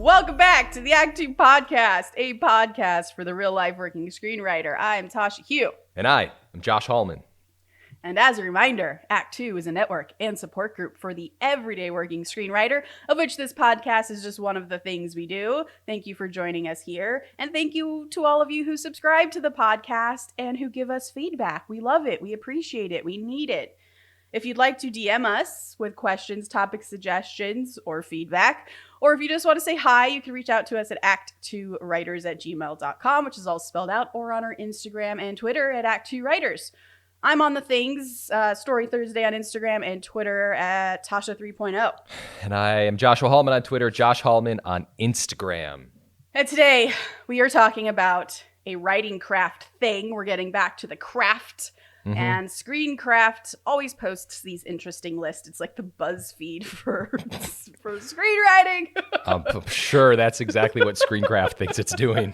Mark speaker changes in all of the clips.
Speaker 1: Welcome back to the Act Two podcast, a podcast for the real-life working screenwriter. I'm Tasha Hugh.
Speaker 2: And I am Josh Hallman.
Speaker 1: And as a reminder, Act Two is a network and support group for the everyday working screenwriter, of which this podcast is just one of the things we do. Thank you for joining us here. And thank you to all of you who subscribe to the podcast and who give us feedback. We love it. We appreciate it. We need it. If you'd like to DM us with questions, topic suggestions, or feedback, or if you just want to say hi, you can reach out to us at ActTwoWriters@gmail.com, which is all spelled out, or on our Instagram and Twitter at ActTwoWriters. I'm on the things, Story Thursday on Instagram and Twitter at Tasha 3.0.
Speaker 2: And I am Joshua Hallman on Twitter, Josh Hallman on Instagram.
Speaker 1: And today we are talking about a writing craft thing. We're getting back to the craft. Mm-hmm. And Screencraft always posts these interesting lists. It's like the BuzzFeed for screenwriting.
Speaker 2: I'm sure that's exactly what Screencraft thinks it's doing.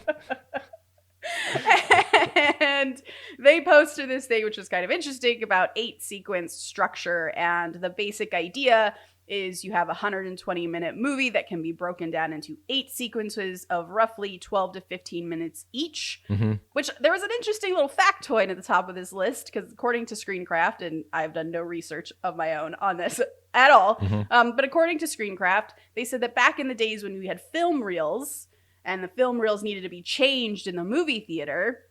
Speaker 1: And they posted this thing, which was kind of interesting, about 8-sequence structure. And the basic idea is you have a 120-minute movie that can be broken down into 8 sequences of roughly 12 to 15 minutes each, which there was an interesting little factoid at the top of this list, because according to Screencraft, and I've done no research of my own on this at all, but according to Screencraft, they said that back in the days when we had film reels, and the film reels needed to be changed in the movie theater,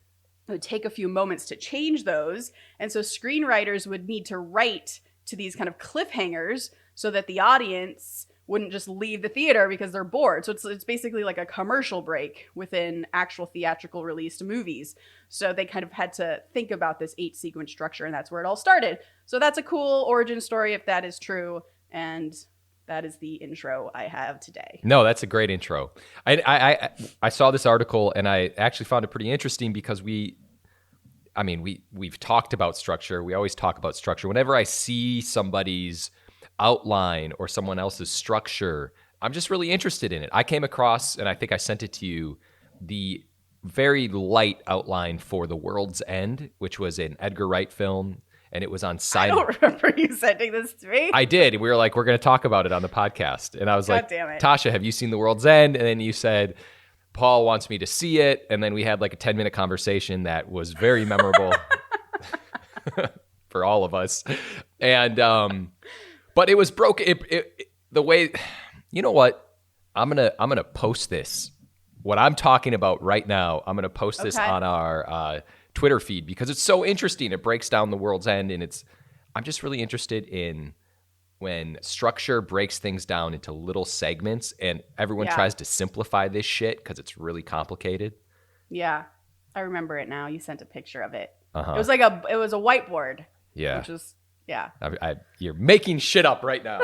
Speaker 1: it would take a few moments to change those, and so screenwriters would need to write to these kind of cliffhangers so that the audience wouldn't just leave the theater because they're bored. So it's basically like a commercial break within actual theatrical released movies. So they kind of had to think about this 8-sequence structure, and that's where it all started. So that's a cool origin story if that is true, and that is the intro I have today.
Speaker 2: No, that's a great intro. I saw this article, and I actually found it pretty interesting because we've talked about structure. We always talk about structure. Whenever I see somebody's outline or someone else's structure, I'm just really interested in it. I came across, and I think I sent it to you, the very light outline for The World's End, which was an Edgar Wright film, and it was on side.
Speaker 1: I don't remember you sending this to me.
Speaker 2: I did. We were like, we're going to talk about it on the podcast. And I was
Speaker 1: God damn it.
Speaker 2: Tasha, have you seen The World's End? And then you said, Paul wants me to see it. And then we had like a 10-minute conversation that was very memorable for all of us. And, but it was broken. The way, you know what? I'm gonna post this. What I'm talking about right now, I'm gonna post this on our Twitter feed because it's so interesting. It breaks down The World's End, and I'm just really interested in when structure breaks things down into little segments, and everyone tries to simplify this shit because it's really complicated. Yeah,
Speaker 1: I remember it now. You sent a picture of it. It was like it was a whiteboard.
Speaker 2: Yeah,
Speaker 1: which was. Yeah.
Speaker 2: You're making shit up right now.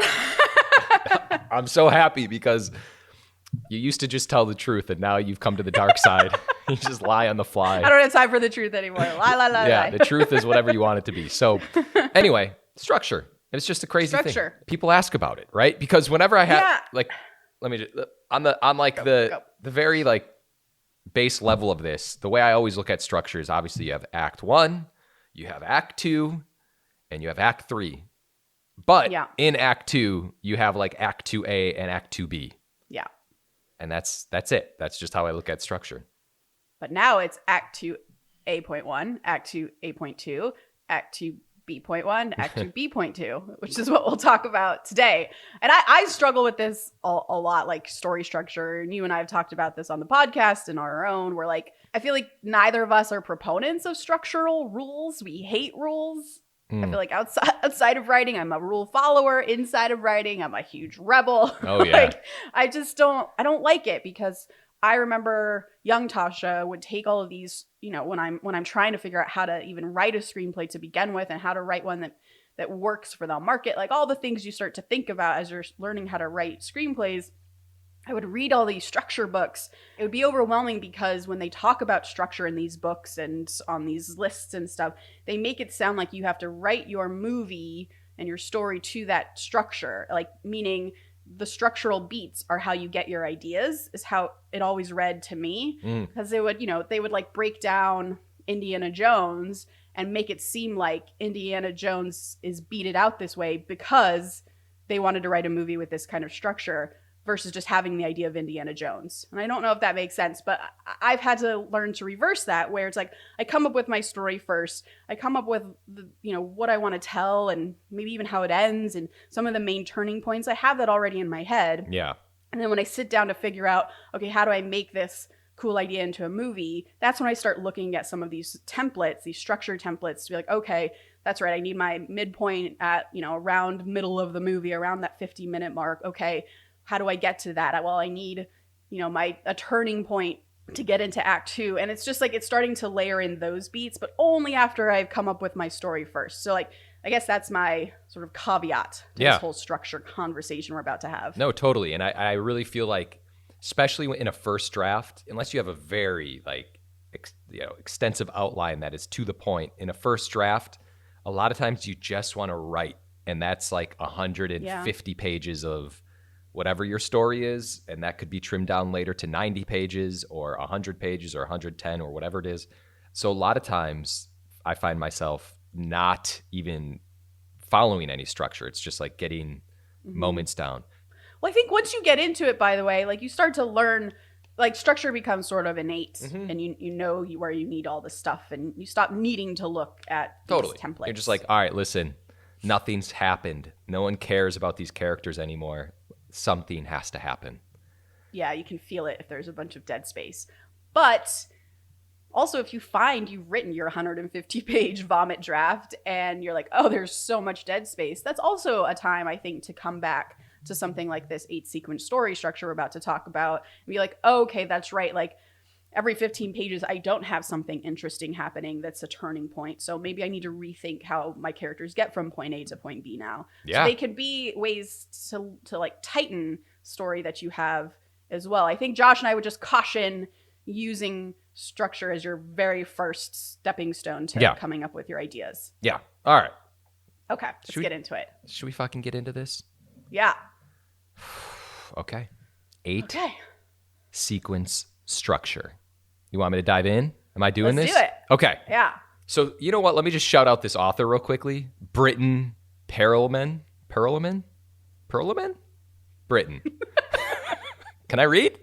Speaker 2: I'm so happy because you used to just tell the truth, and now you've come to the dark side. You just lie on the fly.
Speaker 1: I don't have time for the truth anymore. Lie.
Speaker 2: Yeah, the truth is whatever you want it to be. So anyway, structure. It's just a crazy thing. People ask about it, right? Because whenever I have let me just the very like base level of this, the way I always look at structure is obviously you have Act 1, you have Act 2, and you have Act 3. But in Act 2, you have like Act 2A and Act 2B.
Speaker 1: Yeah.
Speaker 2: And that's it. That's just how I look at structure.
Speaker 1: But now it's Act 2A.1, Act 2A.2, Act 2B.1, Act 2B.2, which is what we'll talk about today. And I struggle with this a lot, like story structure. And you and I have talked about this on the podcast and on our own. We're like, I feel like neither of us are proponents of structural rules. We hate rules. I feel like outside of writing, I'm a rule follower. Inside of writing, I'm a huge rebel.
Speaker 2: Oh, yeah.
Speaker 1: I don't like it because I remember young Tasha would take all of these, when I'm trying to figure out how to even write a screenplay to begin with and how to write one that works for the market, like all the things you start to think about as you're learning how to write screenplays. I would read all these structure books. It would be overwhelming because when they talk about structure in these books and on these lists and stuff, they make it sound like you have to write your movie and your story to that structure, like meaning the structural beats are how you get your ideas, is how it always read to me. Because they would like break down Indiana Jones and make it seem like Indiana Jones is beated out this way because they wanted to write a movie with this kind of structure. versus just having the idea of Indiana Jones. And I don't know if that makes sense, but I've had to learn to reverse that, where it's like I come up with my story first. I come up with what I want to tell, and maybe even how it ends, and some of the main turning points. I have that already in my head.
Speaker 2: Yeah.
Speaker 1: And then when I sit down to figure out, okay, how do I make this cool idea into a movie? That's when I start looking at some of these templates, these structure templates, to be like, okay, that's right. I need my midpoint at, around middle of the movie, around that 50-minute mark. Okay, how do I get to that? Well, I need, a turning point to get into act 2. And it's just like, it's starting to layer in those beats, but only after I've come up with my story first. So like, I guess that's my sort of caveat to this whole structure conversation we're about to have.
Speaker 2: No, totally. And I really feel like, especially in a first draft, unless you have a very extensive outline that is to the point, in a first draft, a lot of times you just want to write. And that's like 150 pages of whatever your story is, and that could be trimmed down later to 90 pages or 100 pages or 110 or whatever it is. So a lot of times I find myself not even following any structure. It's just like getting moments down.
Speaker 1: Well, I think once you get into it, by the way, like you start to learn, like structure becomes sort of innate, and you know where you need all the stuff, and you stop needing to look at these templates.
Speaker 2: You're just like, all right, listen, nothing's happened. No one cares about these characters anymore. Something has to happen.
Speaker 1: Yeah, you can feel it if there's a bunch of dead space. But also, if you find you've written your 150-page vomit draft and you're like, oh, there's so much dead space, that's also a time, I think, to come back to something like this 8-sequence story structure we're about to talk about and be like, oh, okay, that's right. Like every 15 pages, I don't have something interesting happening that's a turning point. So maybe I need to rethink how my characters get from point A to point B now.
Speaker 2: Yeah.
Speaker 1: So they could be ways to like tighten story that you have as well. I think Josh and I would just caution using structure as your very first stepping stone to coming up with your ideas.
Speaker 2: Yeah. All right.
Speaker 1: Okay. Let's get into it.
Speaker 2: Should we fucking get into this?
Speaker 1: Yeah.
Speaker 2: Okay. 8 sequence structure. You want me to dive in? Am I doing this?
Speaker 1: Let's do it.
Speaker 2: Okay.
Speaker 1: Yeah.
Speaker 2: So, you know what? Let me just shout out this author real quickly. Britton Perelman? Britton. Can I read?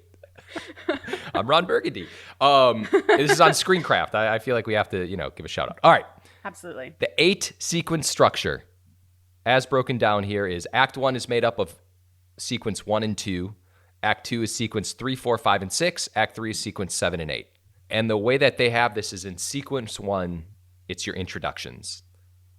Speaker 2: I'm Ron Burgundy. This is on Screencraft. I feel like we have to, give a shout out. All right.
Speaker 1: Absolutely.
Speaker 2: The 8 sequence structure, as broken down here, is Act 1 is made up of sequence 1 and 2. Act 2 is sequence 3, 4, 5, and 6. Act 3 is sequence 7 and 8. And the way that they have this is in sequence 1, it's your introductions,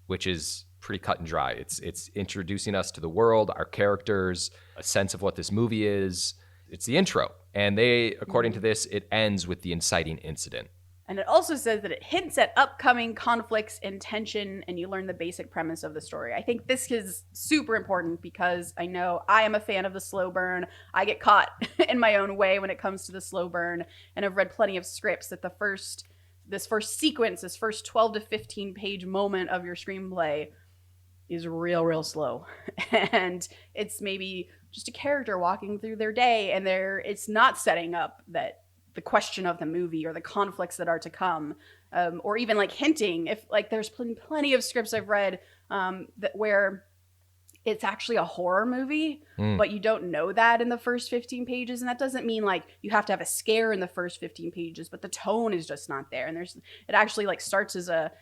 Speaker 2: which is pretty cut and dry. It's introducing us to the world, our characters, a sense of what this movie is. It's the intro. And according to this, it ends with the inciting incident.
Speaker 1: And it also says that it hints at upcoming conflicts and tension, and you learn the basic premise of the story. I think this is super important because I know I am a fan of the slow burn. I get caught in my own way when it comes to the slow burn, and I've read plenty of scripts that this first sequence, this first 12 to 15 page moment of your screenplay is real slow. And it's maybe just a character walking through their day, and it's not setting up that the question of the movie or the conflicts that are to come, or even like hinting if like there's plenty of scripts I've read where it's actually a horror movie, but you don't know that in the first 15 pages. And that doesn't mean like you have to have a scare in the first 15 pages, but the tone is just not there. And it actually like starts as a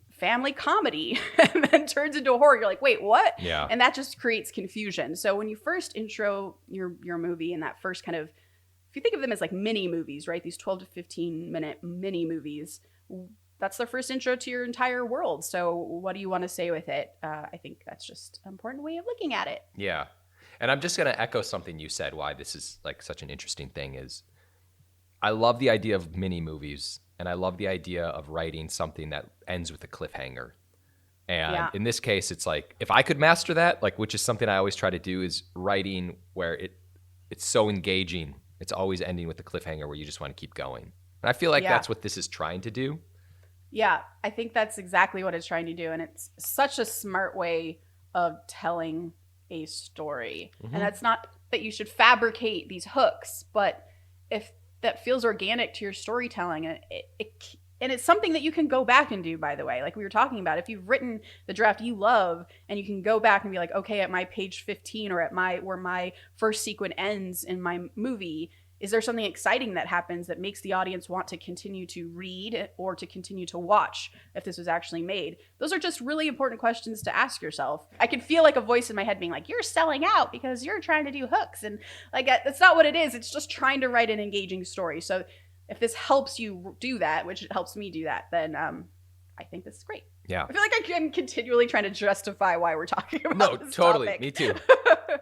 Speaker 1: family comedy and then turns into a horror. You're like, wait, what?
Speaker 2: Yeah.
Speaker 1: And that just creates confusion. So when you first intro your movie in that first kind of, if you think of them as like mini movies, right? These 12 to 15 minute mini movies, that's their first intro to your entire world. So what do you want to say with it? I think that's just an important way of looking at it.
Speaker 2: Yeah. And I'm just going to echo something you said, why this is like such an interesting thing is I love the idea of mini movies, and I love the idea of writing something that ends with a cliffhanger. And in this case, it's like, if I could master that, like, which is something I always try to do, is writing where it's so engaging. It's always ending with the cliffhanger where you just want to keep going. And I feel like that's what this is trying to do.
Speaker 1: Yeah, I think that's exactly what it's trying to do. And it's such a smart way of telling a story. Mm-hmm. And that's not that you should fabricate these hooks, but if that feels organic to your storytelling, And it's something that you can go back and do, by the way. Like we were talking about, if you've written the draft you love and you can go back and be like, okay, at my page 15 or at where my first sequence ends in my movie, is there something exciting that happens that makes the audience want to continue to read or to continue to watch if this was actually made? Those are just really important questions to ask yourself. I can feel like a voice in my head being like, you're selling out because you're trying to do hooks. And like, that's not what it is. It's just trying to write an engaging story. So if this helps you do that, which it helps me do that, then I think this is great.
Speaker 2: Yeah.
Speaker 1: I feel like I'm continually trying to justify why we're talking about this
Speaker 2: totally.
Speaker 1: topic.
Speaker 2: Me too.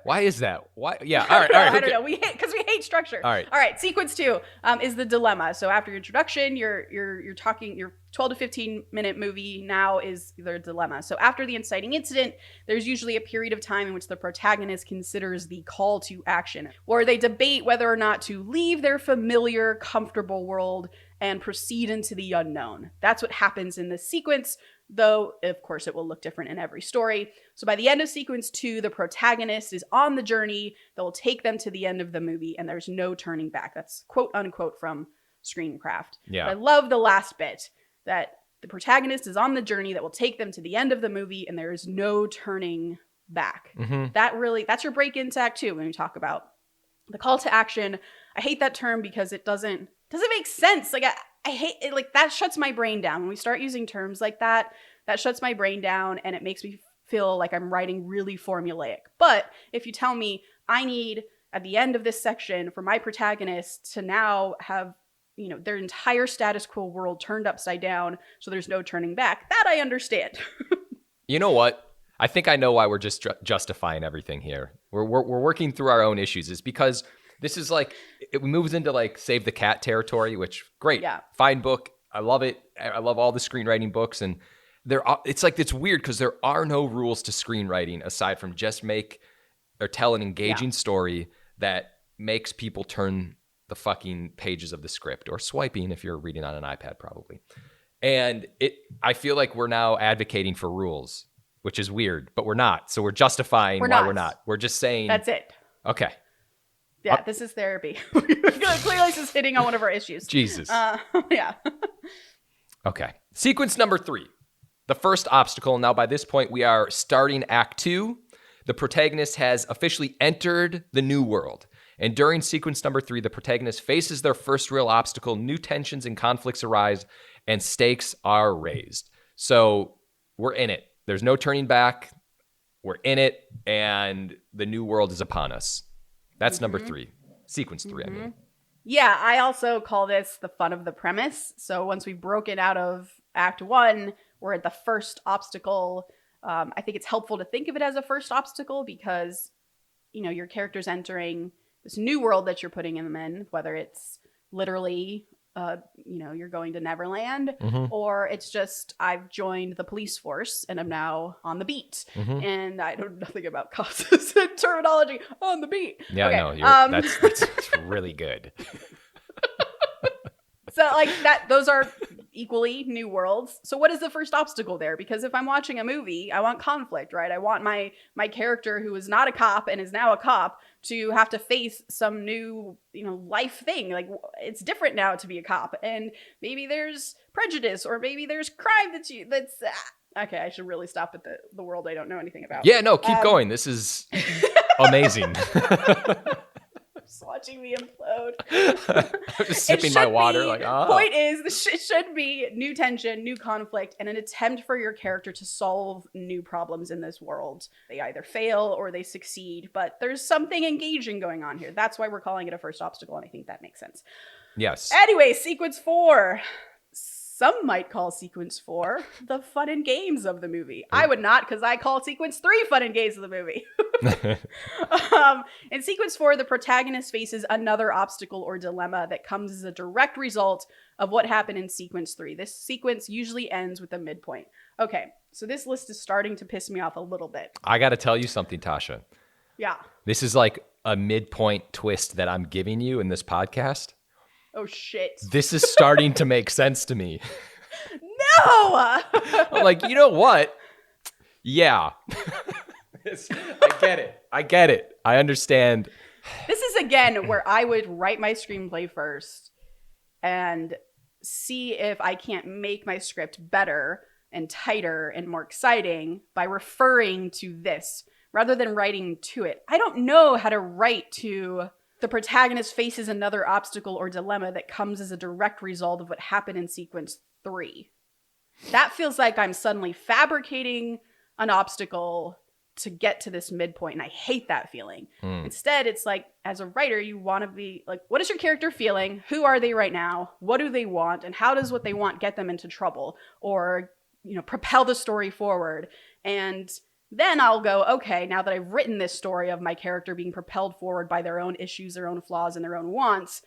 Speaker 2: Why is that? Why? Yeah. All right.
Speaker 1: I don't know. Because we hate structure.
Speaker 2: All
Speaker 1: right. Sequence 2 is the dilemma. So after your introduction, you're talking your 12 to 15 minute movie now is their dilemma. So after the inciting incident, there's usually a period of time in which the protagonist considers the call to action, where they debate whether or not to leave their familiar, comfortable world and proceed into the unknown. That's what happens in this sequence, though, of course, it will look different in every story. So by the end of sequence 2, the protagonist is on the journey that will take them to the end of the movie, and there's no turning back. That's quote unquote from Screencraft.
Speaker 2: Yeah.
Speaker 1: But I love the last bit, that the protagonist is on the journey that will take them to the end of the movie, and there is no turning back.
Speaker 2: Mm-hmm.
Speaker 1: That's your break into Act 2 when we talk about the call to action. I hate that term because it doesn't make sense. Like I hate it. Like that shuts my brain down. When we start using terms like that shuts my brain down and it makes me feel like I'm writing really formulaic. But if you tell me I need at the end of this section for my protagonist to now have, their entire status quo world turned upside down, so there's no turning back, that I understand.
Speaker 2: You know what? I think I know why we're just justifying everything here. We're working through our own issues. Is because this is like, it moves into like Save the Cat territory, which great, fine book. I love it. I love all the screenwriting books, and it's weird because there are no rules to screenwriting aside from just make or tell an engaging story that makes people turn the fucking pages of the script, or swiping if you're reading on an iPad probably. And I feel like we're now advocating for rules, which is weird, but we're not. So we're justifying why we're not. We're just saying
Speaker 1: that's it.
Speaker 2: Okay.
Speaker 1: Yeah, this is therapy. Clearly this is hitting on one of our issues.
Speaker 2: Jesus.
Speaker 1: Yeah.
Speaker 2: Okay. Sequence number 3. The first obstacle. Now, by this point, we are starting Act 2. The protagonist has officially entered the new world. And during sequence number 3, the protagonist faces their first real obstacle. New tensions and conflicts arise, and stakes are raised. So we're in it. There's no turning back. We're in it, and the new world is upon us. That's number 3. Sequence 3, I mean.
Speaker 1: Yeah, I also call this the fun of the premise. So once we've broken out of Act 1, we're at the first obstacle. I think it's helpful to think of it as a first obstacle because, your character's entering this new world that you're putting them in, whether it's literally, you're going to Neverland, or it's just I've joined the police force and I'm now on the beat. And I know nothing about causes and terminology. On the beat.
Speaker 2: Yeah,
Speaker 1: okay.
Speaker 2: No, that's really good.
Speaker 1: So like that, those are equally new worlds. So what is the first obstacle there? Because if I'm watching a movie, I want conflict, right? I want my character who is not a cop and is now a cop to have to face some new, life thing. Like it's different now to be a cop, and maybe there's prejudice or maybe there's crime that's okay. I should really stop at the world I don't know anything about.
Speaker 2: Yeah, no, keep going. This is amazing.
Speaker 1: Just watching me implode.
Speaker 2: I'm just sipping my water.
Speaker 1: Point is, it should be new tension, new conflict, and an attempt for your character to solve new problems in this world. They either fail or they succeed, but there's something engaging going on here. That's why we're calling it a first obstacle, and I think that makes sense.
Speaker 2: Yes.
Speaker 1: Anyway, sequence 4. Some might call sequence 4 the fun and games of the movie. I would not, because I call sequence 3 fun and games of the movie. In sequence 4, the protagonist faces another obstacle or dilemma that comes as a direct result of what happened in sequence 3. This sequence usually ends with a midpoint. Okay, so this list is starting to piss me off a little bit.
Speaker 2: I got to tell you something, Tasha.
Speaker 1: Yeah.
Speaker 2: This is like a midpoint twist that I'm giving you in this podcast.
Speaker 1: Oh, shit.
Speaker 2: This is starting to make sense to me.
Speaker 1: No!
Speaker 2: I'm like, you know what? Yeah. I get it. I understand.
Speaker 1: This is, again, where I would write my screenplay first and see if I can't make my script better and tighter and more exciting by referring to this rather than writing to it. I don't know how to write to the protagonist faces another obstacle or dilemma that comes as a direct result of what happened in sequence 3. That feels like I'm suddenly fabricating an obstacle to get to this midpoint, and I hate that feeling. Instead, it's like, as a writer, you want to be like, what is your character feeling? Who are they right now? What do they want? And how does what they want get them into trouble or, propel the story forward? And then I'll go, okay, now that I've written this story of my character being propelled forward by their own issues, their own flaws, and their own wants,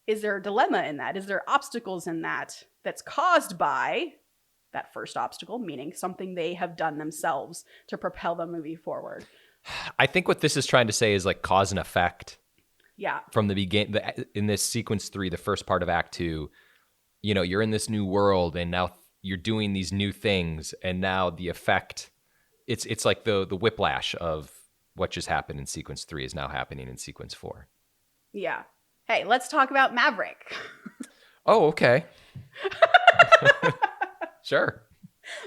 Speaker 1: is there a dilemma in that? Is there obstacles in that that's caused by that first obstacle, meaning something they have done themselves to propel the movie forward?
Speaker 2: I think what this is trying to say is like cause and effect.
Speaker 1: Yeah.
Speaker 2: From the beginning, in this sequence 3, the first part of Act 2, you're in this new world and now you're doing these new things, and now the effect, it's like the whiplash of what just happened in sequence 3 is now happening in sequence 4.
Speaker 1: Yeah. Hey, let's talk about Maverick.
Speaker 2: Oh, okay. Sure.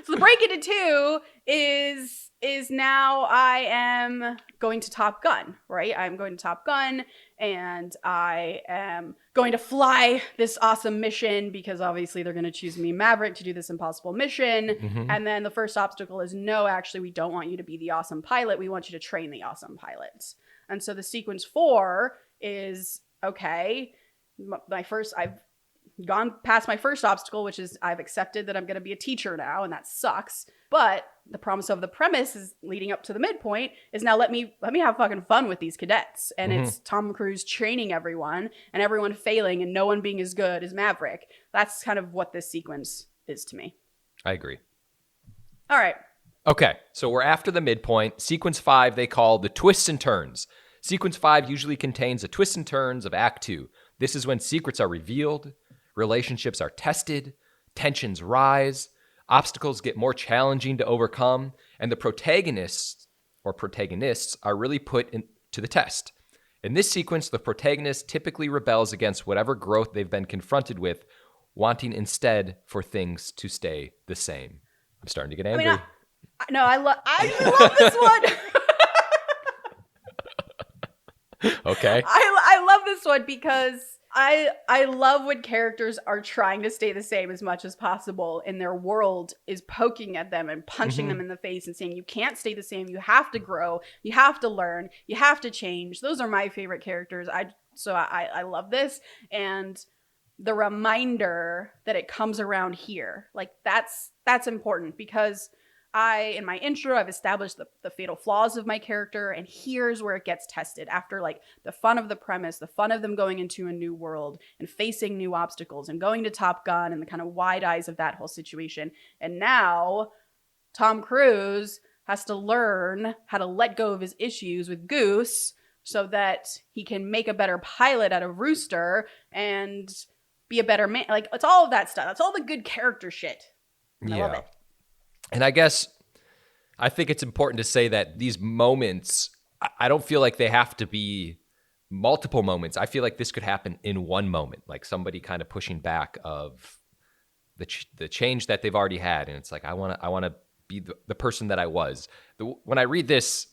Speaker 1: So the break into 2 is now I am going to Top Gun, right? I'm going to Top Gun, and I am going to fly this awesome mission because obviously they're going to choose me, Maverick, to do this impossible mission.
Speaker 2: Mm-hmm.
Speaker 1: And then the first obstacle is, no, actually, we don't want you to be the awesome pilot. We want you to train the awesome pilots. And so the sequence 4 is, okay, I've gone past my first obstacle, which is I've accepted that I'm going to be a teacher now, and that sucks. But the promise of the premise is leading up to the midpoint is now let me have fucking fun with these cadets. And it's Tom Cruise training everyone and everyone failing and no one being as good as Maverick. That's kind of what this sequence is to me.
Speaker 2: I agree.
Speaker 1: All right.
Speaker 2: Okay, so we're after the midpoint. Sequence 5 they call the twists and turns. Sequence 5 usually contains the twists and turns of Act 2. This is when secrets are revealed, relationships are tested, tensions rise, obstacles get more challenging to overcome, and the protagonists are really put to the test. In this sequence, the protagonist typically rebels against whatever growth they've been confronted with, wanting instead for things to stay the same. I'm starting to get angry.
Speaker 1: I love this one.
Speaker 2: Okay.
Speaker 1: I love this one because I love when characters are trying to stay the same as much as possible and their world is poking at them and punching them in the face and saying, you can't stay the same. You have to grow. You have to learn. You have to change. Those are my favorite characters. I love this. And the reminder that it comes around here, like that's important because in my intro, I've established the fatal flaws of my character, and here's where it gets tested after like the fun of the premise, the fun of them going into a new world and facing new obstacles and going to Top Gun and the kind of wide eyes of that whole situation. And now Tom Cruise has to learn how to let go of his issues with Goose so that he can make a better pilot out of Rooster and be a better man. Like, it's all of that stuff. That's all the good character shit. And I love it.
Speaker 2: And I guess I think it's important to say that these moments, I don't feel like they have to be multiple moments. I feel like this could happen in one moment, like somebody kind of pushing back of the change that they've already had. And it's like, I want to be the person that I was. When I read this,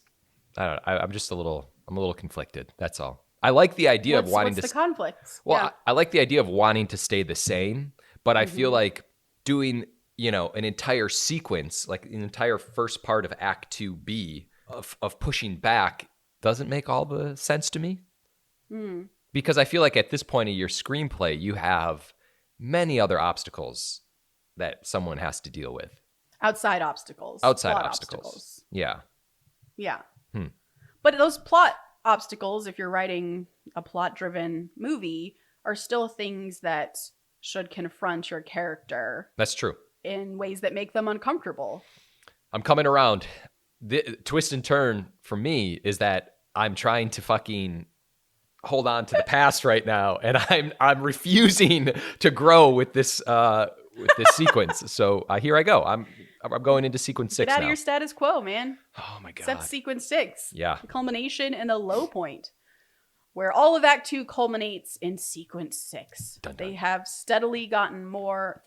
Speaker 2: I don't know, I'm a little conflicted. That's all. I like the idea of wanting to.
Speaker 1: What's the conflict?
Speaker 2: Well,
Speaker 1: yeah.
Speaker 2: I like the idea of wanting to stay the same, but I feel like doing an entire sequence, like an entire first part of Act 2B of pushing back doesn't make all the sense to me. Because I feel like at this point of your screenplay, you have many other obstacles that someone has to deal with.
Speaker 1: Outside obstacles.
Speaker 2: Outside obstacles. Yeah.
Speaker 1: Yeah. But those plot obstacles, if you're writing a plot-driven movie, are still things that should confront your character.
Speaker 2: That's true.
Speaker 1: In ways that make them uncomfortable.
Speaker 2: I'm coming around. The twist and turn for me is that I'm trying to fucking hold on to the past right now, and I'm refusing to grow with this sequence. So here I go. I'm going into sequence 6 now.
Speaker 1: Get out of your status quo, man.
Speaker 2: Oh my god.
Speaker 1: Except sequence 6.
Speaker 2: Yeah.
Speaker 1: The culmination and the low point. where all of Act 2 culminates in sequence 6.
Speaker 2: Dun, dun.
Speaker 1: Things have steadily gotten more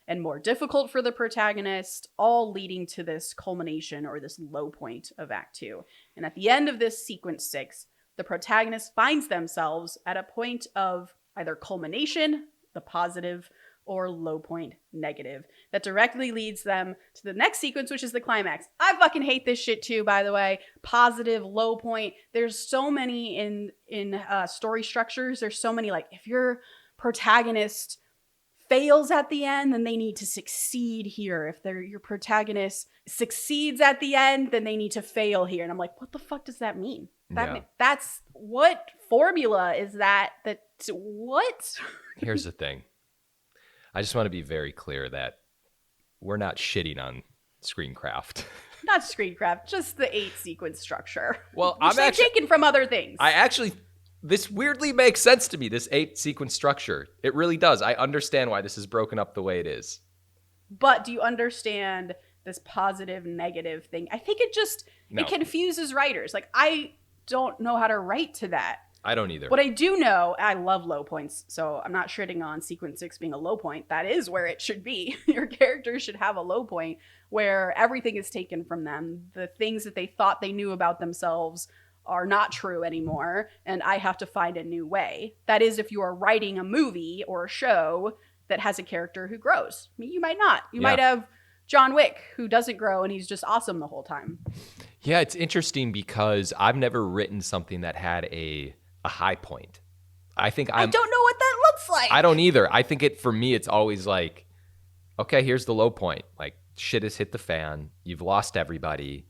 Speaker 1: and more difficult for the protagonist, all leading to this culmination or this low point of Act 2. And at the end of this sequence 6, the protagonist finds themselves at a point of either culmination, the positive, or low point, negative, that directly leads them to the next sequence, which is the climax. I fucking hate this shit too, by the way. Positive, low point. There's so many in story structures. There's so many, like, if your protagonist fails at the end, then they need to succeed here. If your protagonist succeeds at the end, then they need to fail here. And I'm like, what the fuck does that mean? That's what formula is that? What?
Speaker 2: Here's the thing. I just want to be very clear that we're not shitting on Screencraft.
Speaker 1: Not Screencraft, just the 8 sequence structure.
Speaker 2: Well,
Speaker 1: I'm actually taken from other things.
Speaker 2: This weirdly makes sense to me, this 8 sequence structure. It really does. I understand why this is broken up the way it is.
Speaker 1: But do you understand this positive, negative thing? I think it confuses writers. Like, I don't know how to write to that.
Speaker 2: I don't either.
Speaker 1: What I do know, I love low points, so I'm not shitting on sequence 6 being a low point. That is where it should be. Your characters should have a low point where everything is taken from them. The things that they thought they knew about themselves are not true anymore, and I have to find a new way. That is, if you are writing a movie or a show that has a character who grows. I mean, you might not. You might have John Wick, who doesn't grow, and he's just awesome the whole time.
Speaker 2: Yeah, it's interesting because I've never written something that had a high point. I don't know
Speaker 1: what that looks like.
Speaker 2: I don't either. I think for me, it's always like, okay, here's the low point. Like, shit has hit the fan. You've lost everybody.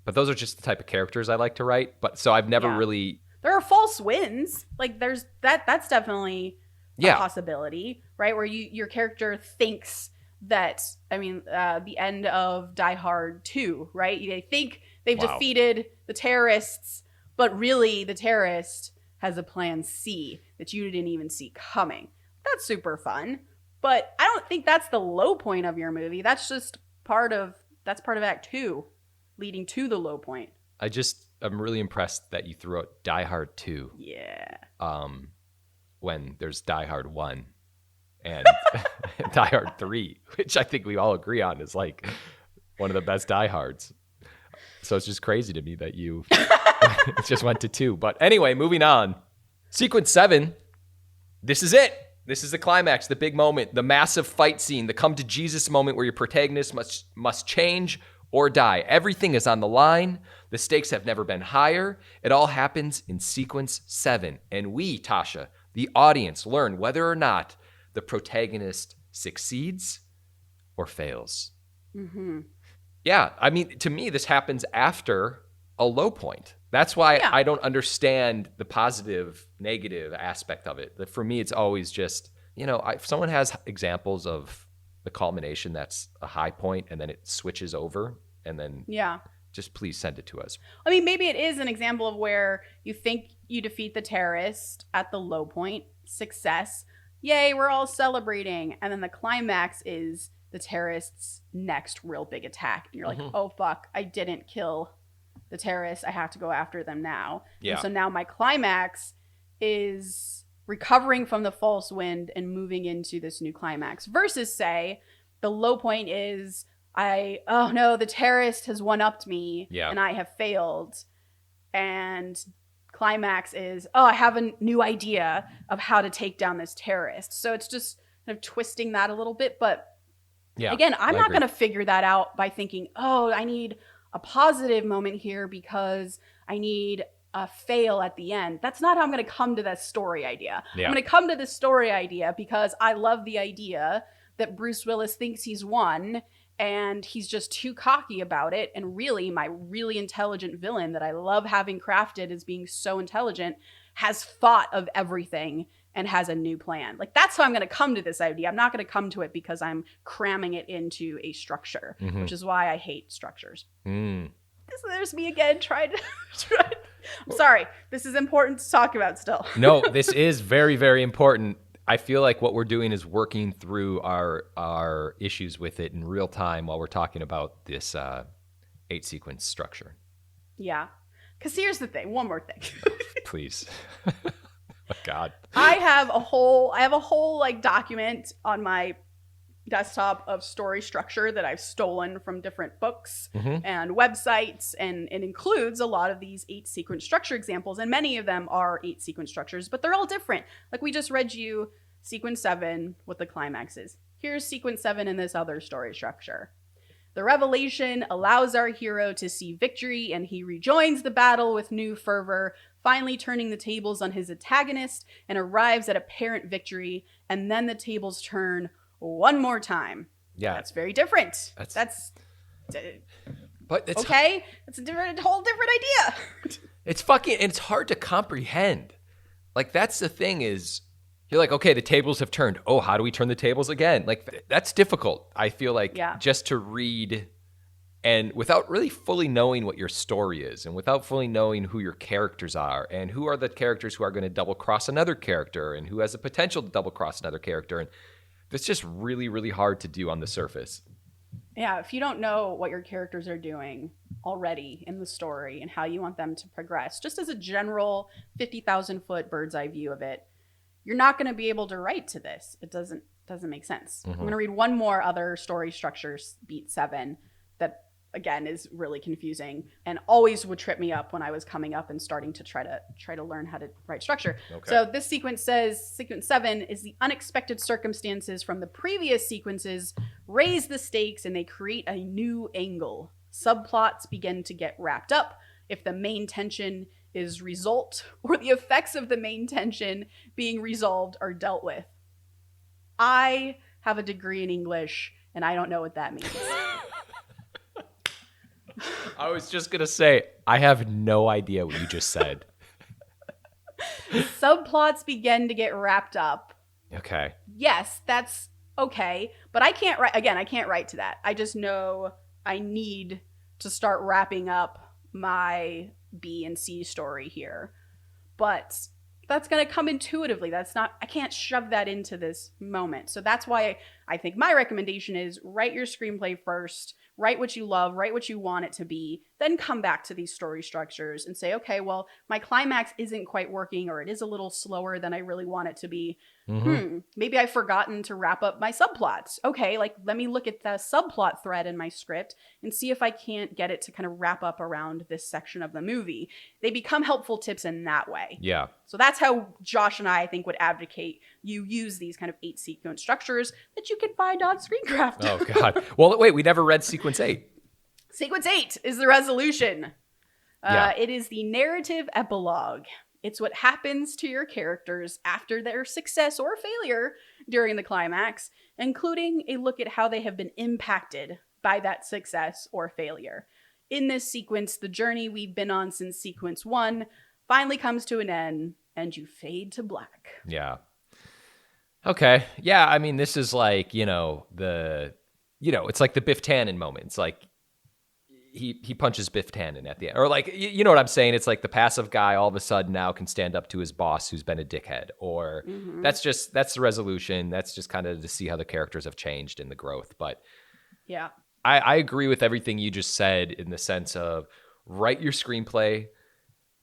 Speaker 2: But those are just the type of characters I like to write. But so I've never really.
Speaker 1: There are false wins. Like, there's that's definitely a possibility, right? Where your character thinks that, the end of Die Hard 2, right? They think they've defeated the terrorists, but really the terrorist has a plan C that you didn't even see coming. That's super fun. But I don't think that's the low point of your movie. That's just part of Act 2, leading to the low point.
Speaker 2: I'm really impressed that you threw out Die Hard 2.
Speaker 1: Yeah.
Speaker 2: When there's Die Hard 1 and Die Hard 3, which I think we all agree on is like one of the best Die Hards. So it's just crazy to me that you just went to 2. But anyway, moving on. Sequence 7, this is it. This is the climax, the big moment, the massive fight scene, the come to Jesus moment where your protagonist must change or die. Everything is on the line. The stakes have never been higher. It all happens in sequence 7. And we, Tasha, the audience, learn whether or not the protagonist succeeds or fails. Mm-hmm. Yeah, to me, this happens after a low point. That's why I don't understand the positive, negative aspect of it. For me, it's always just, if someone has examples of the culmination that's a high point and then it switches over and then just please send it to us.
Speaker 1: Maybe it is an example of where you think you defeat the terrorist at the low point, success. Yay, we're all celebrating. And then the climax is the terrorists' next real big attack. And you're like, oh, fuck, I didn't kill the terrorists. I have to go after them now. Yeah. And so now my climax is recovering from the false wind and moving into this new climax. Versus, say, the low point is, oh no, the terrorist has one-upped me and I have failed. And climax is, oh, I have a new idea of how to take down this terrorist. So it's just kind of twisting that a little bit. But again, I'm not going to figure that out by thinking, oh, I need a positive moment here because I need a fail at the end. That's not how I'm going to come to that story idea. Yeah. I'm going to come to this story idea because I love the idea that Bruce Willis thinks he's won and he's just too cocky about it. And really, my really intelligent villain that I love having crafted as being so intelligent has thought of everything and has a new plan. Like, that's how I'm going to come to this idea. I'm not going to come to it because I'm cramming it into a structure, which is why I hate structures. There's me again trying to... I'm sorry. This is important to talk about still.
Speaker 2: No, this is very, very important. I feel like what we're doing is working through our issues with it in real time while we're talking about this 8-sequence structure.
Speaker 1: Yeah. Because here's the thing. One more thing.
Speaker 2: Please. Oh, God.
Speaker 1: I have a whole like document on my desktop of story structure that I've stolen from different books and websites, and it includes a lot of these 8 sequence structure examples, and many of them are 8 sequence structures, but they're all different. Like we just read you sequence 7 with the climaxes. Here's sequence 7 in this other story structure. The revelation allows our hero to see victory, and he rejoins the battle with new fervor, finally turning the tables on his antagonist, and arrives at apparent victory, and then the tables turn one more time.
Speaker 2: Yeah.
Speaker 1: That's very different.
Speaker 2: But it's
Speaker 1: okay. It's a whole different idea.
Speaker 2: It's hard to comprehend. Like, that's the thing is, you're like, okay, the tables have turned. Oh, how do we turn the tables again? Like, that's difficult. I feel like just to read and without really fully knowing what your story is and without fully knowing who your characters are and who are the characters who are going to double cross another character and who has the potential to double cross another character. And that's just really, really hard to do on the surface.
Speaker 1: Yeah, if you don't know what your characters are doing already in the story and how you want them to progress, just as a general 50,000-foot bird's eye view of it, you're not going to be able to write to this. It doesn't make sense. I'm going to read one more other story structures, beat 7, that again is really confusing and always would trip me up when I was coming up and starting to try to learn how to write structure. Okay. So this sequence says, sequence 7 is the unexpected circumstances from the previous sequences raise the stakes and they create a new angle. Subplots begin to get wrapped up if the main tension is result or the effects of the main tension being resolved are dealt with. I have a degree in English and I don't know what that means.
Speaker 2: I was just going to say, I have no idea what you just said.
Speaker 1: Subplots begin to get wrapped up.
Speaker 2: Okay.
Speaker 1: Yes, that's okay. But I can't write, again, I can't write to that. I just know I need to start wrapping up my B and C story here. But that's going to come intuitively. I can't shove that into this moment. So that's why I think my recommendation is write your screenplay first. Write what you love, write what you want it to be, then come back to these story structures and say, okay, well, my climax isn't quite working or it is a little slower than I really want it to be. Maybe I've forgotten to wrap up my subplots. Okay, like let me look at the subplot thread in my script and see if I can't get it to kind of wrap up around this section of the movie. They become helpful tips in that way.
Speaker 2: Yeah.
Speaker 1: So that's how Josh and I think would advocate you use these kind of 8 sequence structures that you can find on Screencraft.
Speaker 2: Oh, God. Well, wait, we never read sequence 8.
Speaker 1: Sequence 8 is the resolution.
Speaker 2: Yeah.
Speaker 1: It is the narrative epilogue. It's what happens to your characters after their success or failure during the climax, including a look at how they have been impacted by that success or failure. In this sequence, the journey we've been on since sequence 1 finally comes to an end, and you fade to black.
Speaker 2: Yeah. Okay. Yeah, I mean, this is like, it's like the Biff Tannen moment. It's like he punches Biff Tannen at the end. Or like, you know what I'm saying? It's like the passive guy all of a sudden now can stand up to his boss who's been a dickhead. Or that's the resolution. That's just kind of to see how the characters have changed in the growth. But
Speaker 1: yeah,
Speaker 2: I agree with everything you just said in the sense of write your screenplay,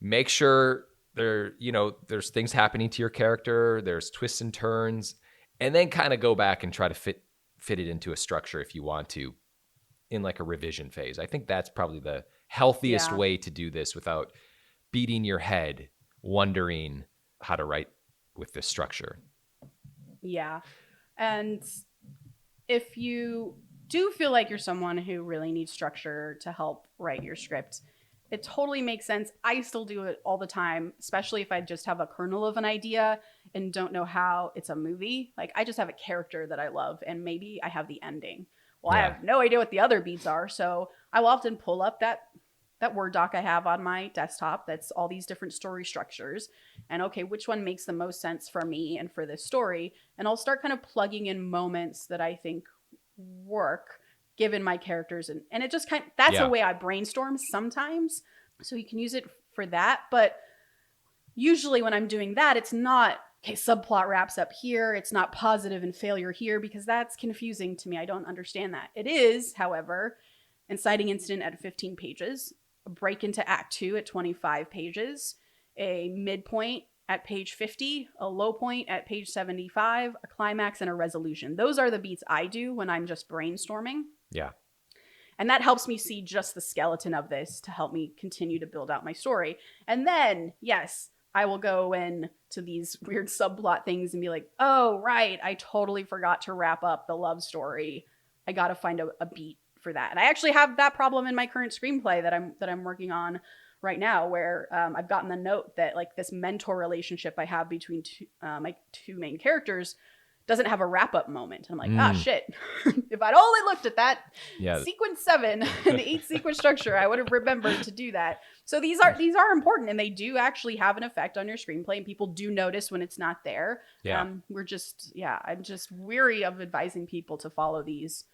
Speaker 2: make sure there's things happening to your character, there's twists and turns, and then kind of go back and try to fit it into a structure if you want to in like a revision phase. I think that's probably the healthiest way to do this without beating your head wondering how to write with this structure.
Speaker 1: Yeah. And if you do feel like you're someone who really needs structure to help write your script, it totally makes sense. I still do it all the time, especially if I just have a kernel of an idea and don't know how it's a movie. Like I just have a character that I love and maybe I have the ending. Well, I have no idea what the other beats are. So I will often pull up that Word doc I have on my desktop that's all these different story structures. And okay, which one makes the most sense for me and for this story? And I'll start kind of plugging in moments that I think work given my characters. And it just that's a way I brainstorm sometimes. So you can use it for that. But usually when I'm doing that, it's not, okay, subplot wraps up here. It's not positive and failure here because that's confusing to me. I don't understand that. It is, however, inciting incident at 15 pages, break into Act 2 at 25 pages, a midpoint at page 50, a low point at page 75, a climax, and a resolution. Those are the beats I do when I'm just brainstorming.
Speaker 2: Yeah.
Speaker 1: And that helps me see just the skeleton of this to help me continue to build out my story. And then, yes, I will go in to these weird subplot things and be like, oh, right, I totally forgot to wrap up the love story. I got to find a beat for that. And I actually have that problem in my current screenplay that I'm working on right now, where I've gotten the note that like this mentor relationship I have between my two main characters doesn't have a wrap-up moment. And I'm like, shit. If I'd only looked at that sequence 7 and the 8 sequence structure, I would have remembered to do that. So these are important, and they do actually have an effect on your screenplay, and people do notice when it's not there.
Speaker 2: Yeah.
Speaker 1: I'm just weary of advising people to follow these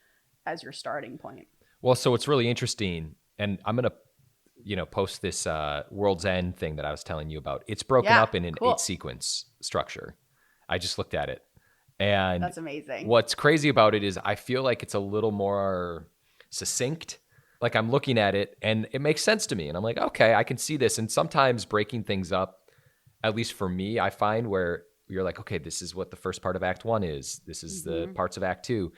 Speaker 1: as your starting point.
Speaker 2: Well, so it's really interesting, and I'm going to post this World's End thing that I was telling you about. It's broken up in an 8 sequence structure. I just looked at it. And
Speaker 1: that's amazing.
Speaker 2: What's crazy about it is I feel like it's a little more succinct. Like I'm looking at it and it makes sense to me. And I'm like, okay, I can see this. And sometimes breaking things up, at least for me, I find where you're like, okay, this is what the first part of Act 1 is. This is the parts of Act 2.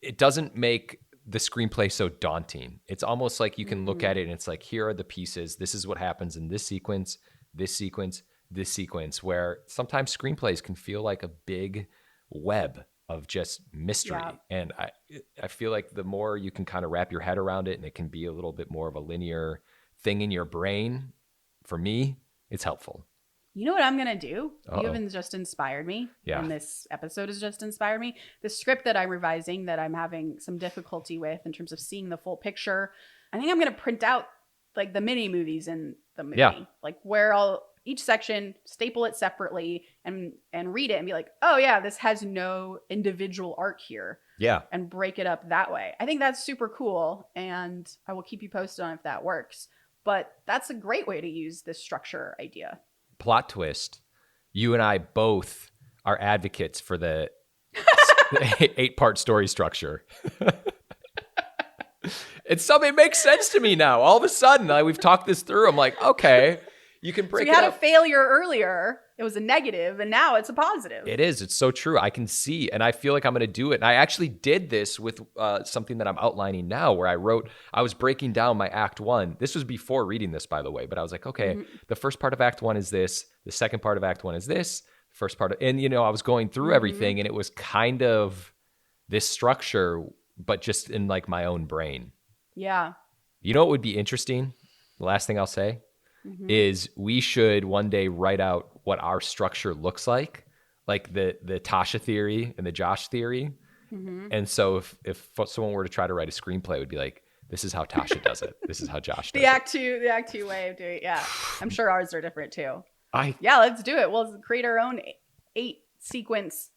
Speaker 2: It doesn't make the screenplay so daunting. It's almost like you can look at it and it's like, here are the pieces. This is what happens in this sequence, this sequence, this sequence, where sometimes screenplays can feel like a big web of just mystery. Yeah. And I feel like the more you can kind of wrap your head around it and it can be a little bit more of a linear thing in your brain, for me, it's helpful.
Speaker 1: You know what I'm going to do? You haven't just inspired me.
Speaker 2: Yeah.
Speaker 1: And this episode has just inspired me. The script that I'm revising that I'm having some difficulty with in terms of seeing the full picture, I think I'm going to print out like the mini movies in the movie. Yeah. Like where each section, staple it separately and read it and be like, oh yeah, this has no individual arc here.
Speaker 2: Yeah.
Speaker 1: And break it up that way. I think that's super cool. And I will keep you posted on if that works. But that's a great way to use this structure idea.
Speaker 2: Plot twist. You and I both are advocates for the 8-part story structure. It makes sense to me now. All of a sudden, we've talked this through. I'm like, okay. You can break it up.
Speaker 1: So you had a failure earlier. It was a negative, and now it's a positive.
Speaker 2: It is. It's so true. I can see, and I feel like I'm going to do it. And I actually did this with something that I'm outlining now, where I was breaking down my Act 1. This was before reading this, by the way. But I was like, okay, the first part of Act 1 is this. The second part of Act 1 is this. First part and I was going through everything, and it was kind of this structure, but just in like my own brain.
Speaker 1: Yeah.
Speaker 2: You know what would be interesting? The last thing I'll say is we should one day write out what our structure looks like the Tasha theory and the Josh theory. And so if someone were to try to write a screenplay, it would be like, this is how Tasha does it. This is how Josh does it.
Speaker 1: The Act 2 way of doing it. Yeah. I'm sure ours are different too. Let's do it. We'll create our own 8 sequence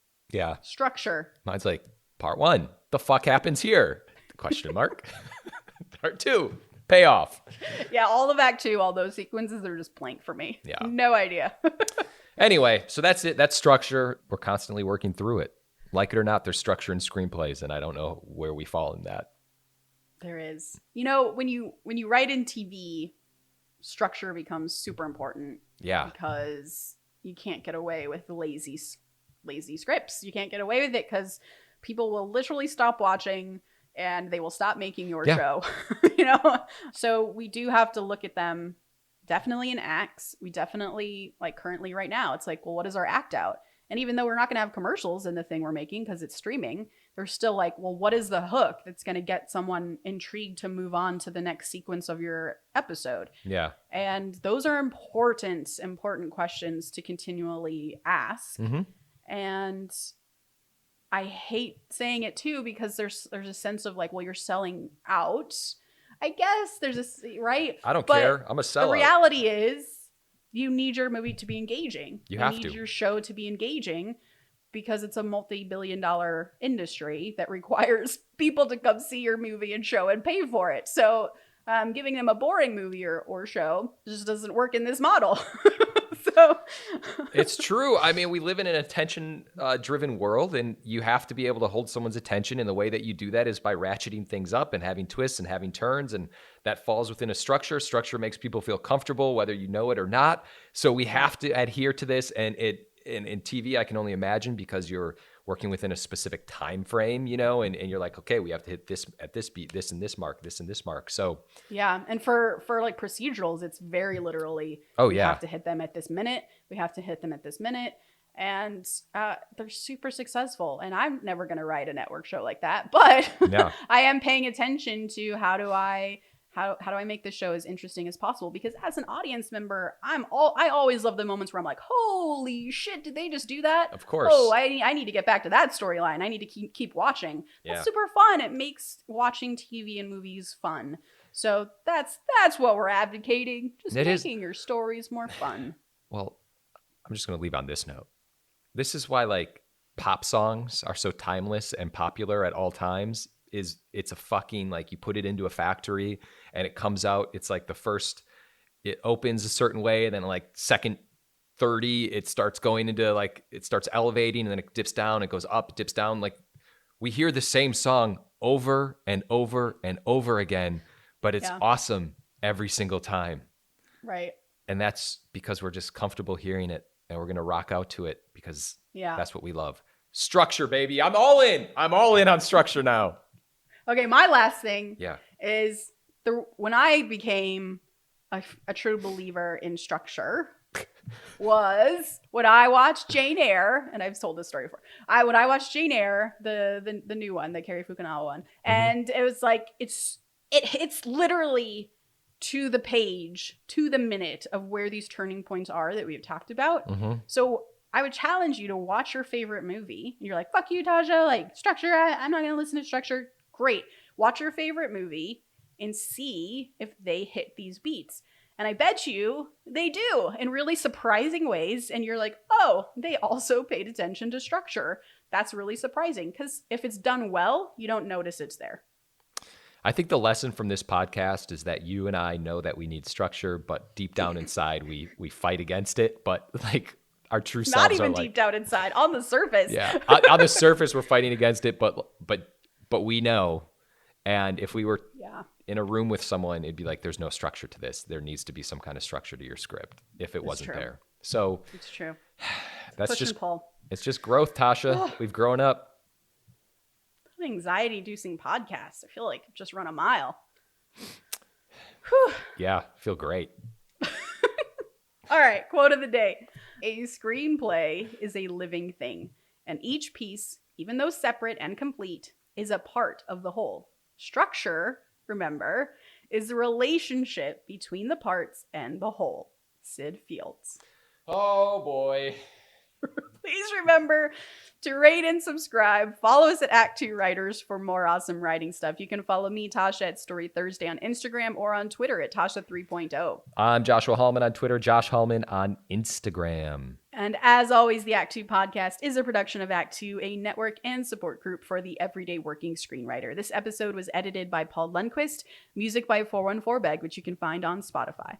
Speaker 1: structure.
Speaker 2: Mine's like, part 1, the fuck happens here? Question mark. Part 2, payoff.
Speaker 1: Yeah, all of Act 2, all those sequences are just blank for me.
Speaker 2: Yeah.
Speaker 1: No idea.
Speaker 2: Anyway, so that's it. That's structure. We're constantly working through it. Like it or not, there's structure in screenplays, and I don't know where we fall in that.
Speaker 1: There is. When you write in TV, structure becomes super important.
Speaker 2: Yeah.
Speaker 1: Because you can't get away with lazy scripts. You can't get away with it because people will literally stop watching and they will stop making your show. So we do have to look at them definitely in acts. We definitely, like currently right now, it's like, well, what is our act out? And even though we're not going to have commercials in the thing we're making because it's streaming, they're still like, well, what is the hook that's going to get someone intrigued to move on to the next sequence of your episode?
Speaker 2: Yeah.
Speaker 1: And those are important questions to continually ask. And I hate saying it too, because there's a sense of like, well, you're selling out. I guess there's this, right?
Speaker 2: I don't care. I'm a sellout.
Speaker 1: The reality is you need your movie to be engaging.
Speaker 2: You
Speaker 1: need your show to be engaging because it's a multi-billion-dollar industry that requires people to come see your movie and show and pay for it. So giving them a boring movie or show just doesn't work in this model. So
Speaker 2: it's true. I mean, we live in an attention driven world, and you have to be able to hold someone's attention. And the way that you do that is by ratcheting things up and having twists and having turns. And that falls within a structure. Structure makes people feel comfortable, whether you know it or not. So we have to adhere to this. And in TV, I can only imagine, because you're working within a specific time frame, you know, and you're like, okay, we have to hit this at this beat, this and this mark, this and this mark. So
Speaker 1: yeah. And for like procedurals, it's very literally, we have to hit them at this minute. We have to hit them at this minute. And they're super successful. And I'm never going to write a network show like that. But I am paying attention to how do I make this show as interesting as possible? Because as an audience member, I always love the moments where I'm like, holy shit, did they just do that?
Speaker 2: Of course.
Speaker 1: Oh, I need to get back to that storyline. I need to keep watching. That's super fun. It makes watching TV and movies fun. So that's what we're advocating. Just making your stories more fun.
Speaker 2: Well, I'm just going to leave on this note. This is why like pop songs are so timeless and popular at all times. It's a fucking, like, you put it into a factory and it comes out, it's like it opens a certain way, and then like second 30 it starts going into like, it starts elevating, and then it dips down, it goes up, it dips down. Like, we hear the same song over and over and over again, but it's awesome every single time.
Speaker 1: Right.
Speaker 2: And that's because we're just comfortable hearing it, and we're going to rock out to it because that's what we love. Structure, baby. I'm all in on structure now.
Speaker 1: Okay, my last thing is when I became a true believer in structure was when I watched Jane Eyre, and I've told this story before. When I watched Jane Eyre, the new one, the Cary Fukunaga one, and it was like it's literally to the page, to the minute of where these turning points are that we've talked about. So I would challenge you to watch your favorite movie. And you're like, fuck you, Tasha, like structure. I'm not going to listen to structure. Great. Watch your favorite movie and see if they hit these beats. And I bet you they do in really surprising ways. And you're like, oh, they also paid attention to structure. That's really surprising, because if it's done well, you don't notice it's there.
Speaker 2: I think the lesson from this podcast is that you and I know that we need structure, but deep down inside, we fight against it. But like, our true selves
Speaker 1: not even
Speaker 2: are
Speaker 1: deep down inside, on the surface.
Speaker 2: Yeah, on the surface, we're fighting against it, but we know. And if we were in a room with someone, it'd be like, there's no structure to this. There needs to be some kind of structure to your script if it wasn't there. So
Speaker 1: it's true.
Speaker 2: That's
Speaker 1: push
Speaker 2: just
Speaker 1: and pull.
Speaker 2: It's just growth, Tasha. We've grown up.
Speaker 1: An anxiety-inducing podcast. I feel like I've just run a mile. Whew.
Speaker 2: Yeah, feel great.
Speaker 1: All right, quote of the day. A screenplay is a living thing, and each piece, even though separate and complete, is a part of the whole. Structure, remember, is the relationship between the parts and the whole. Sid Fields.
Speaker 2: Oh, boy.
Speaker 1: Please remember to rate and subscribe. Follow us at ActTwoWriters for more awesome writing stuff. You can follow me, Tasha, at Story Thursday on Instagram, or on Twitter at Tasha 3.0.
Speaker 2: I'm Joshua Hallman on Twitter, Josh Hallman on Instagram.
Speaker 1: And as always, the Act Two podcast is a production of Act Two, a network and support group for the everyday working screenwriter. This episode was edited by Paul Lundquist, music by 414 Beg, which you can find on Spotify.